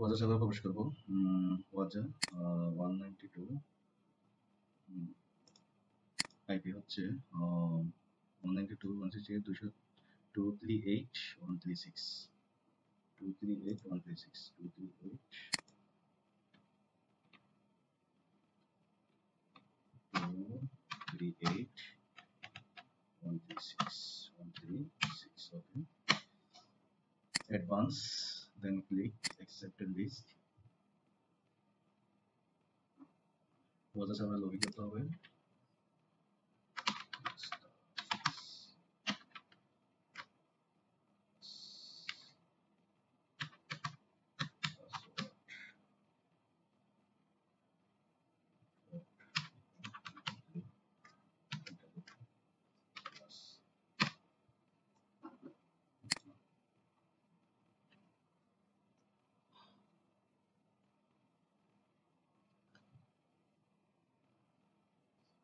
ওয়াজা সার্ভার প্রবেশ করব। ওয়াজা 192 আইপি হচ্ছে 192.168.238.136 okay. Advance, then click accept and list. Wazuh server login করতে হবে।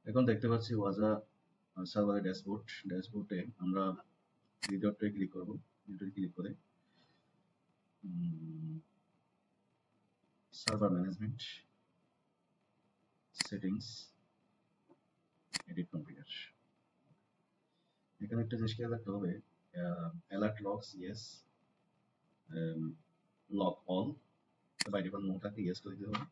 এখন দেখতে পাচ্ছি ওয়াজা সার্ভারের ড্যাশবোর্ডে আমরা থ্রি ডটে ক্লিক করব। ক্লিক করে server management, settings, edit configure. এখানে একটা জিনিস খেয়াল রাখতে হবে, alert locks yes, lock all by default no থাকলে ইয়েস করে দিতে হবে।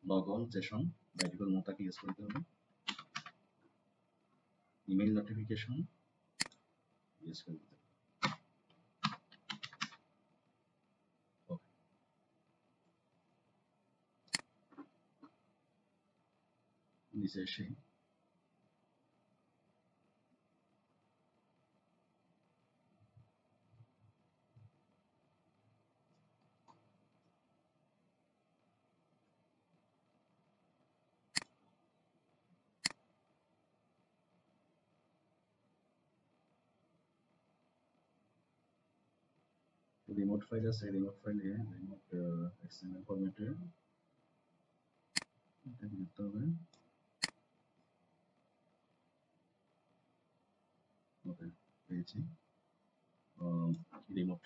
Log all session by default no থাকলে ইয়েস করে দিতে হবে। ইমেইল নোটিফিকেশন ইয়েস করে দিতে হবে। নিচে এসে রিমোট ফাইল আছে, রিমোট ফাইলে রিমোট এক্সএমএল ফরম্যাটে এটা দিতে হবে। ওকে, পেয়েছি রিমোট।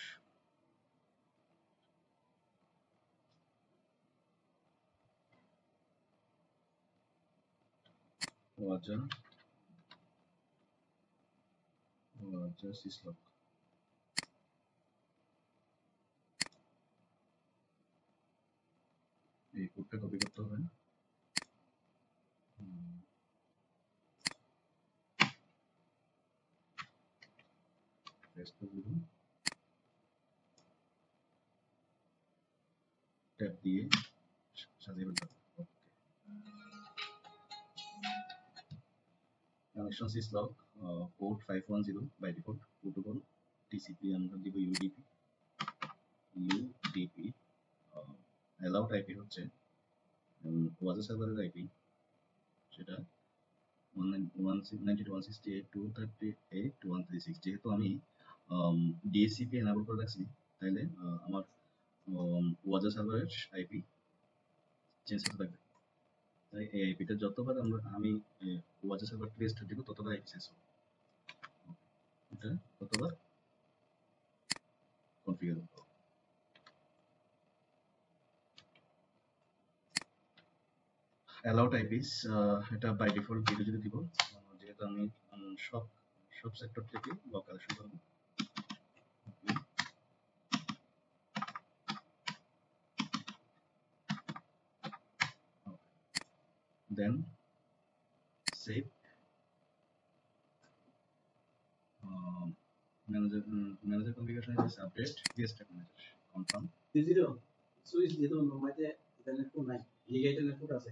ওয়াজা সিসলক, এই কোডটা কপি করতে হবে। ট্যাব দিয়ে সাজিয়ে ফেলতে হবে। Connection syslog port 510 by default, protocol TCP আমরা দিব ইউডিপি। অ্যালাউড আইপি হচ্ছে ওয়াজা সার্ভারের আইপি, সেটা 192.168.238.136। যেহেতু আমি ডিএসসিপি এনাবল করে রাখছি, তাহলে আমার ওয়াজা সার্ভারের আইপি চেঞ্জ হতে থাকবে। তাই এই আইপিটা যতবার আমি ওয়াজা সার্ভার রিস্টার্ট দিব ততবার আইপি চেঞ্জ হবে। এটা ততবার কনফিগার করতে হবে। অ্যালাউড আইপিস এটা বাই ডিফল্ট ভিডিও যদি দিব, যেহেতু আমি সব সেক্টর থেকে ব্লক কালেকশন করব। Then save manager configuration is update this step manager confirm zero switch যেহেতু মাঝে ইন্টারনেট কোড নাই লিগাইট নেটওয়ার্ক আছে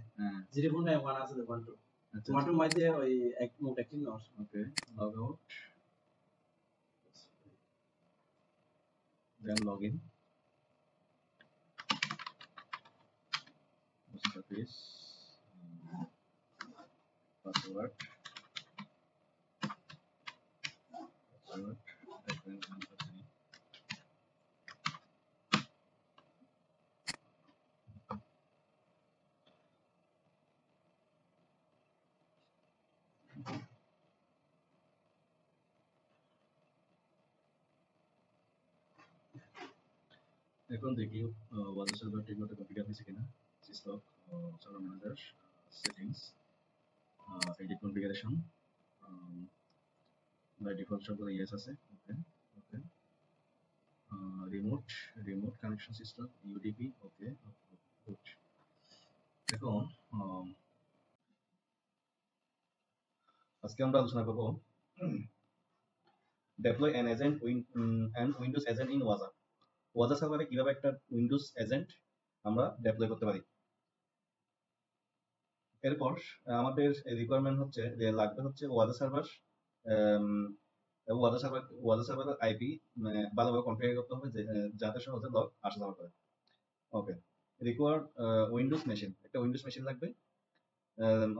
জিরো ফোন নাই ওয়ান আছে 1 2 ওয়াটার মাঝে ওই এক মোড অ্যাক্টিভ না। Okay, log out, then login, space password এখন দেখি ওয়াজার সার্ভার ঠিকমতো কনফিগার হয়েছে কিনা। Syslog server manager settings edit configuration by default সবগুলো ইয়েস আছে। Okay okay remote connection system UDP okay good. এখন আজকে আমরা আলোচনা করব deploy an agent and Windows agent in Waza। ওয়াজা সার্ভারে কিভাবে একটা উইন্ডোজ এজেন্ট আমরা ডেপ্লয় করতে পারি। এরপর আমাদের রিকোয়ারমেন্ট হচ্ছে যে লাগবে হচ্ছে ওয়াজা সার্ভার এবং ওয়াজা সার্ভারের আইপি ভালোভাবে কনফিগার করতে হবে যাতে সহজে লগ আসা যাওয়া করে। ওকে রিকোয়ার উইন্ডোজ মেশিন, একটা উইন্ডোজ মেশিন লাগবে,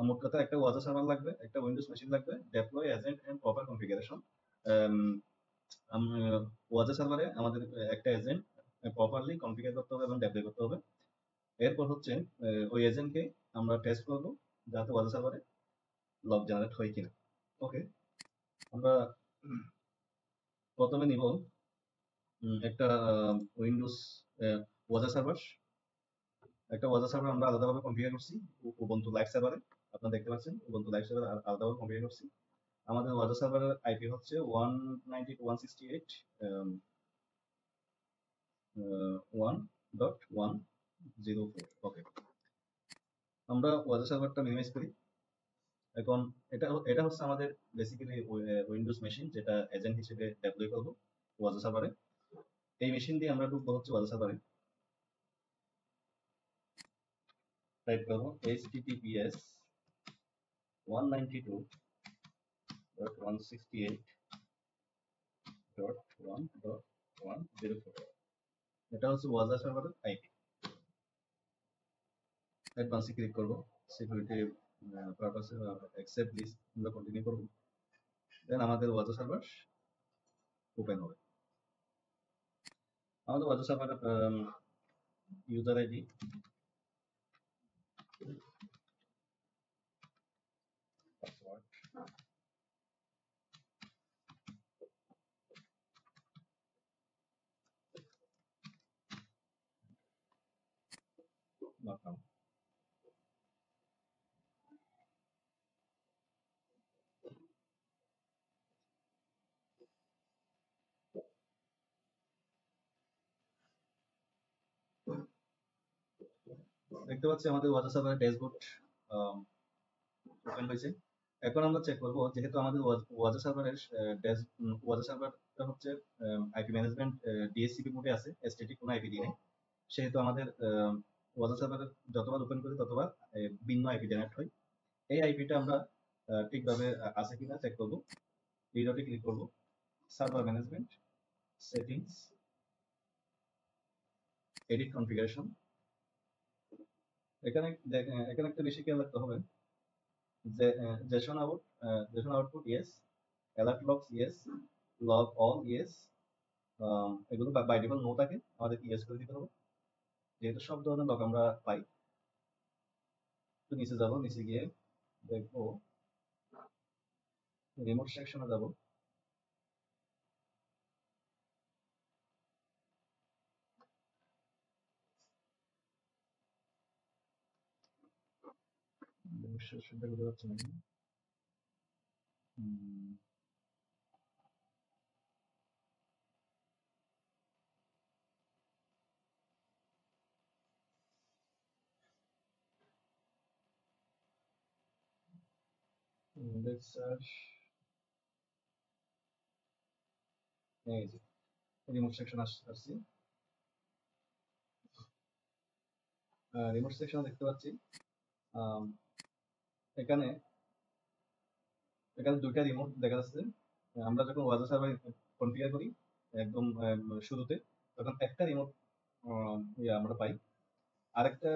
মোট কথা একটা ওয়াজা সার্ভার লাগবে, একটা উইন্ডোজ মেশিন লাগবে, deploy agent and proper configuration. Wazuh সার্ভারে আমাদের একটা এজেন্ট প্রপারলি কনফিগার করতে হবে এবং ডেপ্লয় করতে হবে। এরপর হচ্ছে ওই এজেন্টকে আমরা টেস্ট করব যাতে ওয়াজা সার্ভারে লগ জেনারেট হয় কিনা। ওকে আমরা প্রথমে নিব একটা উইন্ডোজ ওয়াজা সার্ভার। একটা ওয়াজা সার্ভার আমরা আলাদাভাবে কনফিগার করছি উবুন্টু লাইভ সার্ভারে। আপনারা দেখতে পাচ্ছেন উবুন্টু লাইভ সার্ভারে আলাদাভাবে কনফিগার করছি। আমাদের ওয়াজা সার্ভারের আইপি হচ্ছে 192.168.1.104। ওকে আমরা ওয়াজা সার্ভারটা মিনিমাইজ করি। এখন এটা হচ্ছে আমাদের বেসিক্যালি উইন্ডোজ মেশিন যেটা এজেন্ট হিসেবে ডেপ্লয় করব ওয়াজা সার্ভারে। এই মেশিন দিয়ে আমরা ঢুকবো হচ্ছে ওয়াজা সার্ভারে। টাইপ করব https 192.168.1.104। এটা হচ্ছে ওয়াজা সার্ভারের আইপি। অ্যাডভান্সে ক্লিক করব, সিকিউরিটি পারপাসে অ্যাকসেপ্ট দিস আমরা কন্টিনিউ করব। দেন আমাদের ওয়াজা সার্ভার ওপেন হবে। আমাদের ওয়াজা সার্ভারের ইউজার আইডি পাসওয়ার্ড লকডাউন। দেখতে পাচ্ছি আমাদের ওয়াজা সার্ভারের ড্যাশবোর্ড ওপেন হয়েছে। এখন আমরা চেক করব যেহেতু আমাদের ওয়াজা সার্ভারের ওয়াজা সার্ভারটা হচ্ছে আইপি ম্যানেজমেন্ট ডিএসসিপি মোডে আছে, স্ট্যাটিক কোনো আইপি দিয়ে নেই, সেহেতু আমাদের ওয়াজা সার্ভারের যতবার ওপেন করি ততবার ভিন্ন আইপি জেনারেট হয়। এই আইপিটা আমরা ঠিকভাবে আছে কিনা চেক করব। এই ডটে ক্লিক করব, server management settings edit configuration. এখানে এখানে একটা বেশি খেয়াল রাখতে হবে যে Jason output yes, alert logs yes, log all yes, এগুলো বাই ডিফল্ট নো থাকে, আমাদের ইয়েস করে দিতে হবে যেহেতু সব ধরনের লগ আমরা পাই। তো নিচে যাব, নিচে গিয়ে দেখবো রিমোট সেকশনে যাব। সেকশনটা বুঝতে পারছি না। Let's search এই যে রিমোট সেকশন আসছি। রিমোট সেকশনে দেখতে পাচ্ছি এখানে দুইটা রিমোট দেখা যাচ্ছে। আমরা যখন ওয়াজা সার্ভার কনফিগার করি একদম শুরুতে তখন একটা রিমোট আমরা পাই। আরেকটা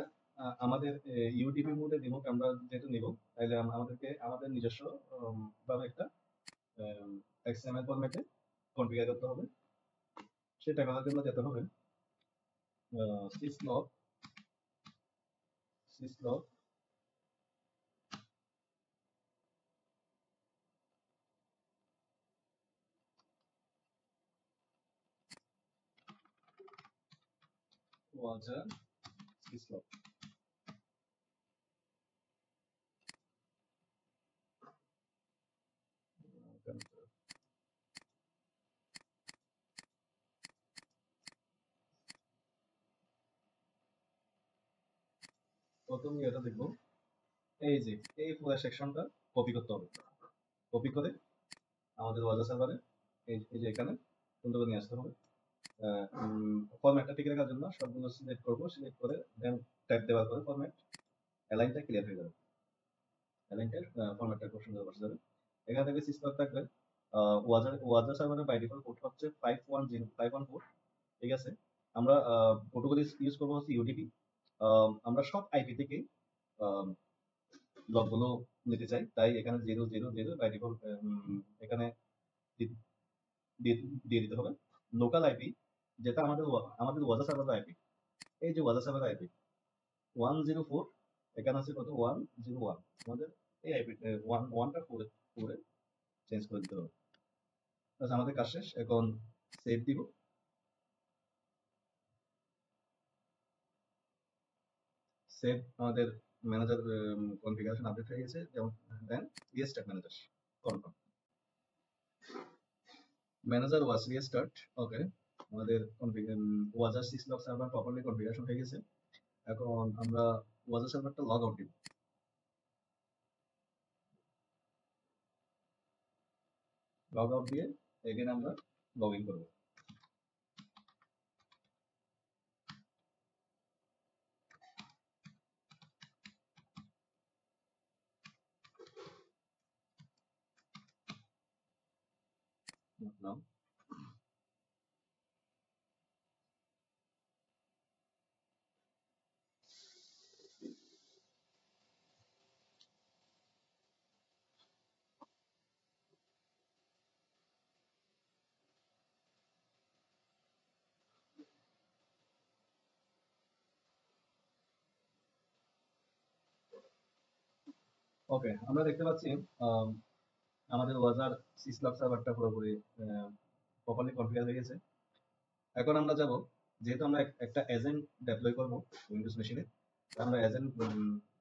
আমাদের ইউটিপি মোডের রিমোট আমরা যেহেতু নিব তাহলে আমাদেরকে আমাদের নিজস্ব ভাবে একটা এক্সএমএল ফরম্যাটে কনফিগার করতে হবে। সেটা করার জন্য যেতে হবে syslog ওয়াজার সিসলক। প্রথমে এটা দেখবো, এই যে এই পুরো সেকশনটা কপি করতে হবে। কপি করে আমাদের ওয়াজার সার্ভারে এই যে এখানে সুন্দর করে নিয়ে আসতে হবে। ফরম্যাটটা ঠিক রাখার জন্য সবগুলো সিলেক্ট করবো, সিলেক্ট করে দেন ট্যাব দেওয়ার পরে ফরম্যাট অ্যালাইনটা ক্লিয়ার হয়ে যাবে। অ্যালাইনটা ফরম্যাটটা খুব সুন্দর বসে যাবে। এখান থেকে সিস্টেম থাকবে ওয়াজার সার্ভারের বাই ডিফল্ট পোর্ট হচ্ছে 514, ঠিক আছে। আমরা প্রোটোকল ইউজ করবো হচ্ছে ইউডিপি। আমরা সব আইপি থেকে লগগুলো নিতে চাই, তাই এখানে 000 বাই ডিফল্ট এখানে দিয়ে দিতে হবে। লোকাল আইপি যেটা আমাদের ওয়াজার সার্ভার আইপি, এই যে ওয়াজার সার্ভার আইপি 104, এখানে আছে কত 101, আমাদের এই আইপি ওয়ানটা পুরো চেঞ্জ করে দিতে হবে। আচ্ছা, আমাদের কাজ শেষ, এখন সেভ দিব। সেভ আমাদের ম্যানেজার কনফিগারেশন আপডেট হয়ে গেছে, যেমন then restart manager confirm. Manager was restart, okay. আমাদের ওয়াজার সিসলক সার্ভার প্রপারলি কনফিগারেশন হয়ে গেছে। এখন আমরা ওয়াজার সার্ভারটা লগ আউট দিব। লগ আউট দিয়ে এগেন আমরা লগ ইন করবো। নাও ওকে, আমরা দেখতে পাচ্ছি আমাদের ওয়াজার সিসলক সার্ভারটা পুরোপুরি প্রপারলি কনফিগার হয়ে গেছে। এখন আমরা যাব, যেহেতু আমরা একটা এজেন্ট ডেপ্লয় করব উইন্ডোজ মেশিনে, আমরা এজেন্ট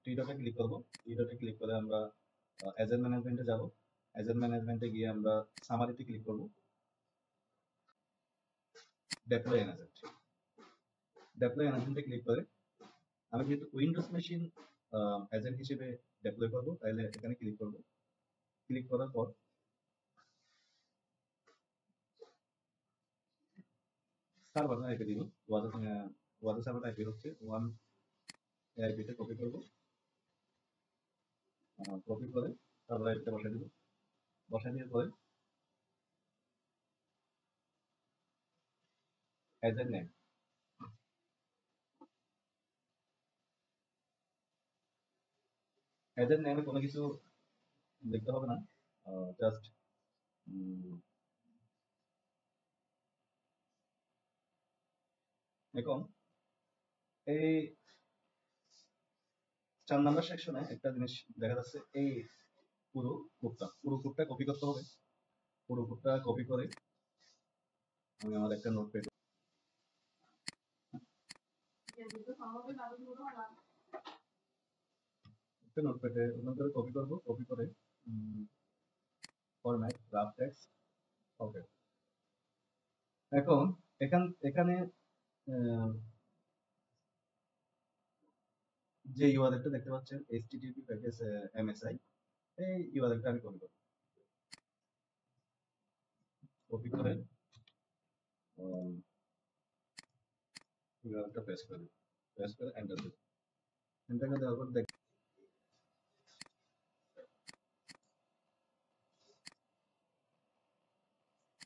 থ্রি ডটে ক্লিক করব। থ্রি ডটে ক্লিক করে আমরা এজেন্ট ম্যানেজমেন্টে যাব। এজেন্ট ম্যানেজমেন্টে গিয়ে আমরা সামারিতে ক্লিক করব, deploy an agent. Deploy an এজেন্টে ক্লিক করে আমি যেহেতু উইন্ডোজ মেশিন এজেন্ট হিসেবে ডেপ্লয় করব, তাহলে এখানে ক্লিক করব। ক্লিক করার পর সার্ভার আইপি দিব। ওয়াজার সার্ভার আইপি হচ্ছে 1, আইপিতে কপি করব। কপি করে সার্ভার আইপিতে বসাই দিব। বসাই দেওয়ার পরে এজেন্ট নেম, এজেন্ট নেমে কোনো কিছু লিখতে হবে না, জাস্ট এখন এই 4 নাম্বার সেকশনে একটা জিনিস দেখা যাচ্ছে, এই পুরো কোডটা কপি করতে হবে। পুরো কোডটা কপি করে আমি আমার একটা নোটপ্যাড নোটপ্যাডে কপি করব। কপি করে ফরম্যাট রাফ টেক্সট, ওকে। এখন এখানে যে ইউআরএলটা দেখতে পাচ্ছেন http প্যাকেজ msi, এই ইউআরএলটা আমি কপি করব। কপি করে ইউআরএলটা পেস্ট করে দেব। পেস্ট করে এন্টার দেব। এন্টার করে দেওয়ার পর দেখ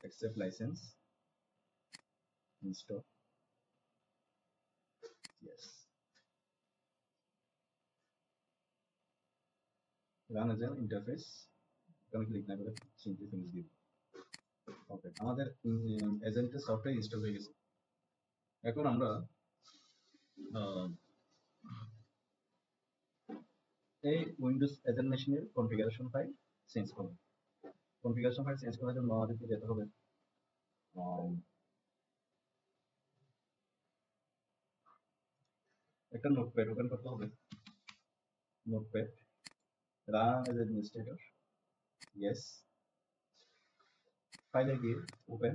accept license, install, yes, run as an interface, এখানে ক্লিক না করে সিম্পলি ফিনিশ দিব। ওকে, আমাদের এজেন্টের সফটওয়্যার ইনস্টল হয়ে গেছে। এখন আমরা এই উইন্ডোজ এজেন্ট মেশিনের কনফিগারেশন ফাইল চেঞ্জ করব। কনফিগারেশন ফাইল চেঞ্জ করার জন্য আমাদেরকে যেতে হবে একটা নোটপ্যাড ওপেন করতে হবে। Notepad, run as administrator, yes. ফাইলে গিয়ে ওপেন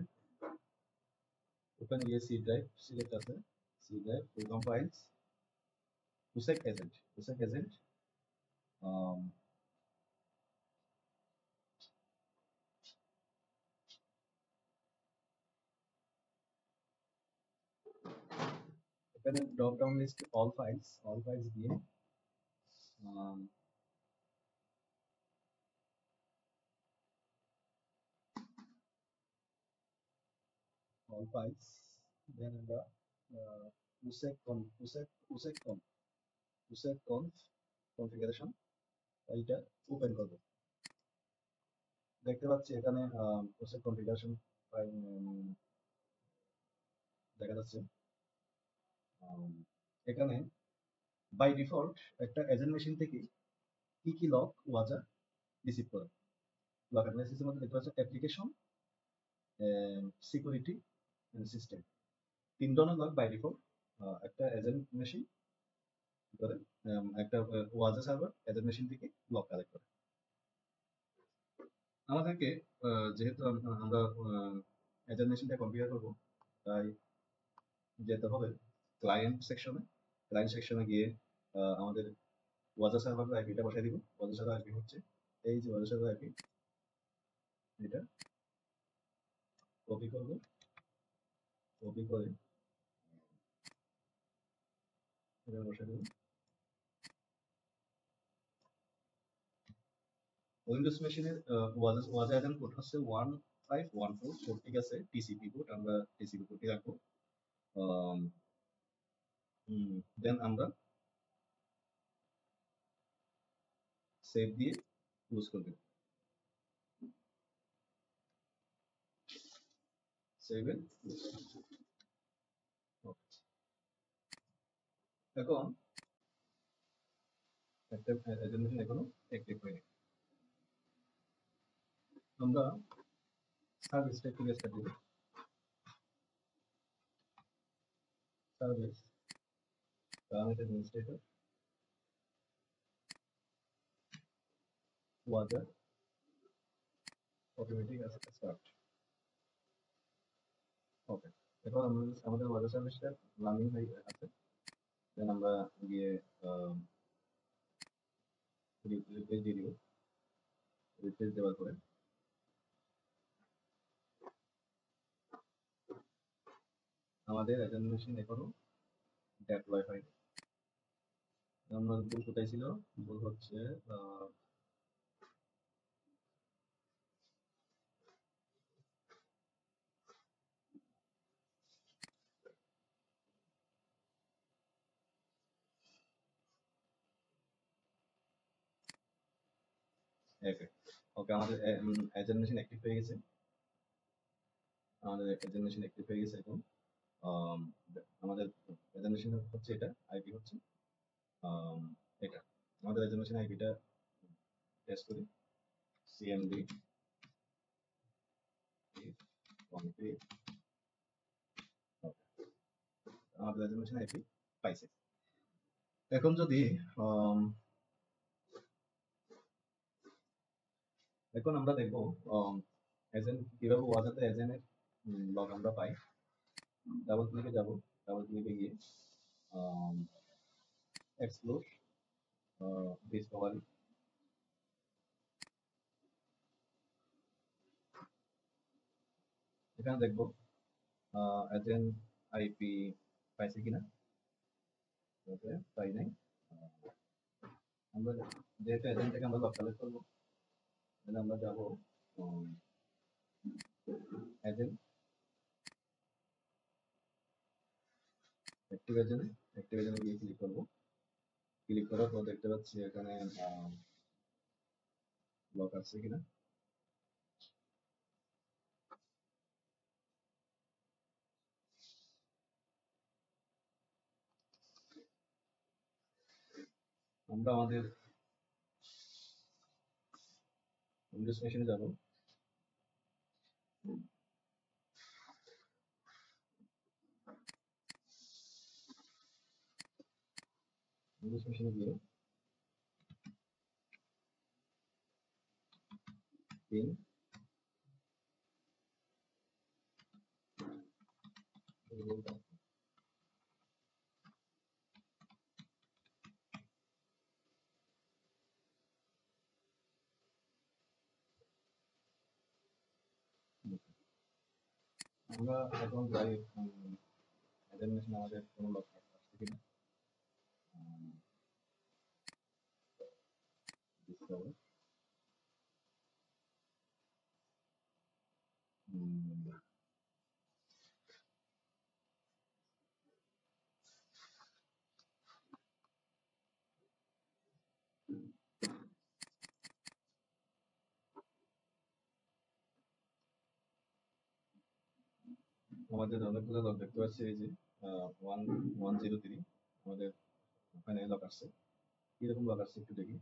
গিয়ে সি ড্রাইভ সিলেক্ট আছে, C drive program files, USEC agent, এখানে drop down list all files দিয়ে all files, then আমরা USEC conf configuration ফাইলটা ওপেন করব। দেখতে পাচ্ছি এখানে USEC configuration ফাইল দেখা যাচ্ছে। এখানে বাই ডিফল্ট একটা এজেন্ট মেশিন থেকে কি লক ওয়াজা রিসিভ করে। লক অ্যানালাইসিসের মধ্যে দেখতে পাচ্ছেন অ্যাপ্লিকেশন, সিকিউরিটি, সিস্টেম, তিন ধরনের লক বাই ডিফল্ট একটা এজেন্ট মেশিন করে, একটা ওয়াজা সার্ভার এজেন্ট মেশিন থেকে লক কালেক্ট করে। আমাদেরকে যেহেতু আমরা এজেন্ট মেশিনটা কনফিগার করব, তাই যেতে হবে ক্লায়েন্ট সেকশনে গিয়ে আমাদের ওয়াজা সার্ভার আইপিটা বসাই দিব। ওয়াজা সার্ভার আইপি হচ্ছে এই যে ওয়াজা সার্ভার আইপি, এটা কপি করব, কপি করে এটা বসাই দেব। উইন্ডোজ মেশিনের ওয়াজা এজেন্ট পোর্ট হচ্ছে 1514, পোর্ট ঠিক আছে, টিসিপি পোর্ট, আমরা টিসিপি পোর্টই রাখবো। দেন আমরা সেভ দিয়ে ক্লোজ করে দেব। Save and close. এখন একটা এজেন্ট মেশিন এখনো অ্যাক্টিভ হয়নি। আমরা সার্ভিসটা একটু রেস্টার্ট দিব। Service run as administrator Wazuh automatic start. Okay, এখন আমাদের ওয়াজা সার্ভিসটা রানিং হয়ে আছে। দেন আমরা গিয়ে রিপ্লেস দিয়ে দিব। রিপ্লেস দেওয়ার পরে আমাদের এজেন্ট মেশিন এখনো ডেপ্লয় হয়নি। আমরা ভুল কোথায় ছিল? ভুল হচ্ছে ওকে, আমাদের এজেন্ট মেশিন অ্যাক্টিভ হয়ে গেছে। এখন আমাদের এজেন্ট মেশিন হচ্ছে এটা, আইপি হচ্ছে এটা। আমাদের এজেন্ট মেশিন আইপিটা টেস্ট করি। সিএমডি আমাদের এজেন্ট মেশিন আইপি পাইছে। এখন যদি এখন আমরা দেখবো এজেন্ট কিভাবে ওয়াজাতে এজেন্টের লগ আমরা পাই। ডাবল ক্লিকে যাব, ডাবল ক্লিকে গিয়ে এক্সপ্লোর ডিসকভারি, এখানে দেখবো এজেন্ট আইপি পাইছে কিনা। ওকে, পাই নাই। আমরা যেহেতু এজেন্ট থেকে আমরা লগ কালেক্ট করবো, তাহলে আমরা যাব এজেন্ট অ্যাক্টিভ এজেন্টে গিয়ে ক্লিক করবো। ক্লিক করার পর দেখতে পাচ্ছি এখানে লক আছে কিনা। আমরা আমাদের উইন্ডোজ মেশিনে যাব। সেশনে গিয়ে পিন আমরা এখন যাই অ্যানিমেশন আমাদের কোনো লক আসছে কিনা ডিসকভার আমাদের অনেকগুলো লক দেখতে পাচ্ছি এই যে 1103 আমাদের ফাইনালি লক আসছে কিরকম লক আসছে একটু দেখি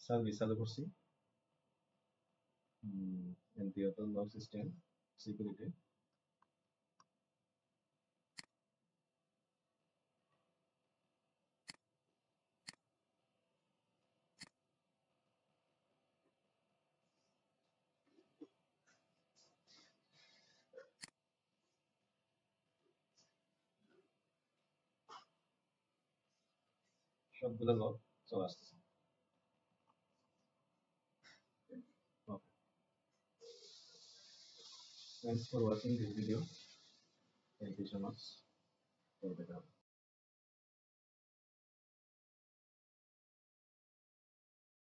সার্ভিস চালু করছি এনপিওটো লক সিস্টেম সিকিউরিটি সবগুলো লক চলে আসতেছে okay thanks for watching this video thank you so much